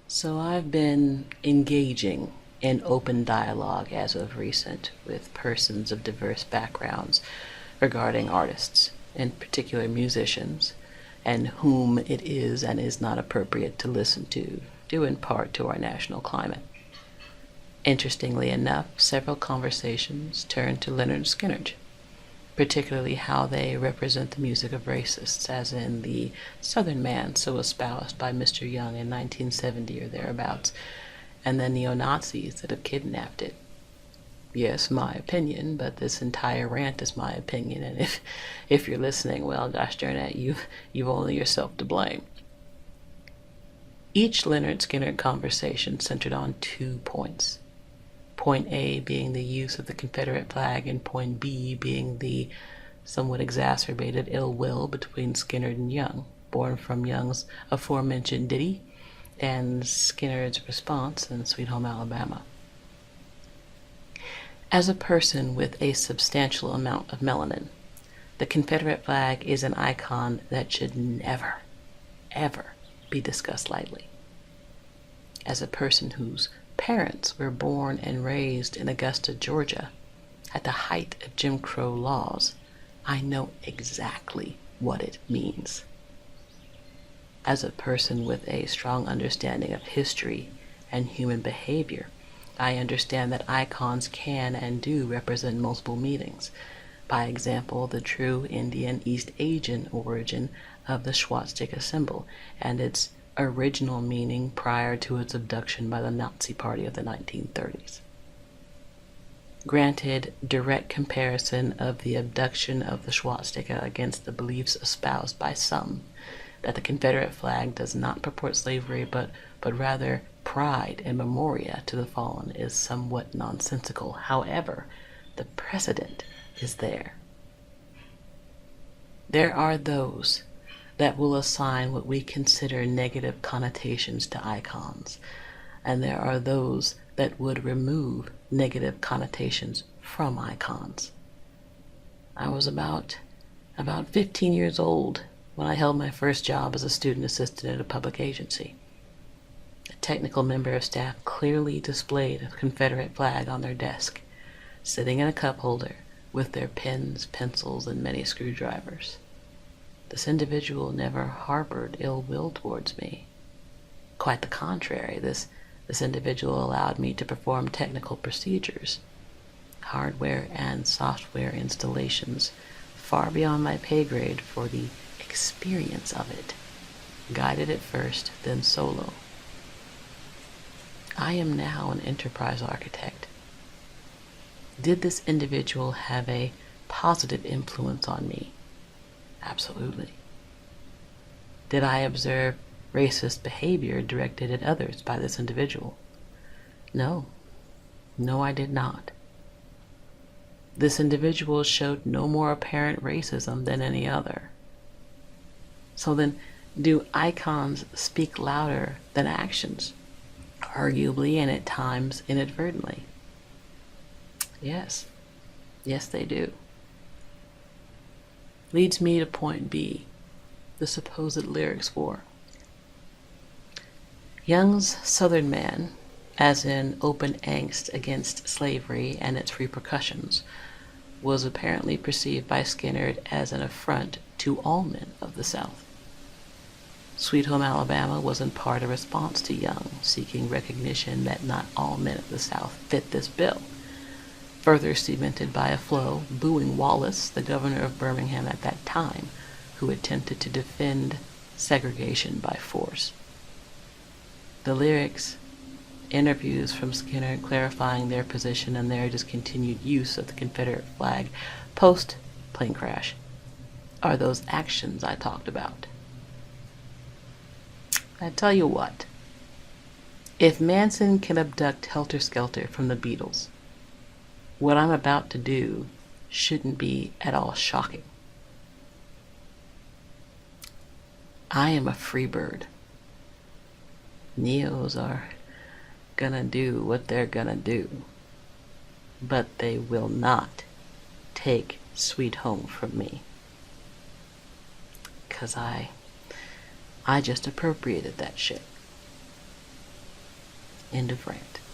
So I've been engaging in open dialogue as of recent with persons of diverse backgrounds regarding artists, in particular musicians, and whom it is and is not appropriate to listen to, due in part to our national climate. Interestingly enough, several conversations turned to Leonard Skynyrd, particularly how they represent the music of racists, as in the Southern man so espoused by Mr. Young in 1970 or thereabouts, and the neo-Nazis that have kidnapped it. Yes, my opinion, but this entire rant is my opinion, and if you're listening, well, gosh darn it, you've only yourself to blame. Each Leonard Skynyrd conversation centered on 2 points. Point A being the use of the Confederate flag, and point B being the somewhat exacerbated ill will between Skynyrd and Young, born from Young's aforementioned ditty and Skynyrd's response in Sweet Home Alabama. As a person with a substantial amount of melanin, the Confederate flag is an icon that should never, ever be discussed lightly. As a person whose parents were born and raised in Augusta, Georgia, at the height of Jim Crow laws, I know exactly what it means. As a person with a strong understanding of history and human behavior, I understand that icons can and do represent multiple meanings. By example, the true Indian East Asian origin of the swastika symbol and its original meaning prior to its abduction by the Nazi Party of the 1930s. Granted, direct comparison of the abduction of the swastika against the beliefs espoused by some, that the Confederate flag does not purport slavery but rather pride and memoria to the fallen, is somewhat nonsensical. However, the precedent is there. There are those that will assign what we consider negative connotations to icons, and there are those that would remove negative connotations from icons. I was about 15 years old when I held my first job as a student assistant at a public agency. A technical member of staff clearly displayed a Confederate flag on their desk, sitting in a cup holder with their pens, pencils, and many screwdrivers. This individual never harbored ill will towards me. Quite the contrary, this individual allowed me to perform technical procedures, hardware and software installations, far beyond my pay grade for the experience of it, guided at first, then solo. I am now an enterprise architect. Did this individual have a positive influence on me? Absolutely. Did I observe racist behavior directed at others by this individual? No. No, I did not. This individual showed no more apparent racism than any other. So then, do icons speak louder than actions? Arguably, and at times inadvertently. Yes. Yes, they do. Leads me to point B, the supposed lyrics for. Young's Southern man, as in open angst against slavery and its repercussions, was apparently perceived by Skynyrd as an affront to all men of the South. Sweet Home Alabama was in part a response to Young, seeking recognition that not all men of the South fit this bill, further cemented by a flow booing Wallace, the governor of Birmingham at that time, who attempted to defend segregation by force. The lyrics, interviews from Skynyrd clarifying their position and their discontinued use of the Confederate flag post-plane crash, are those actions I talked about. I tell you what, if Manson can abduct Helter Skelter from the Beatles, what I'm about to do shouldn't be at all shocking. I am a free bird. Neos are gonna do what they're gonna do, but they will not take Sweet Home from me. 'Cause I just appropriated that shit. End of rant.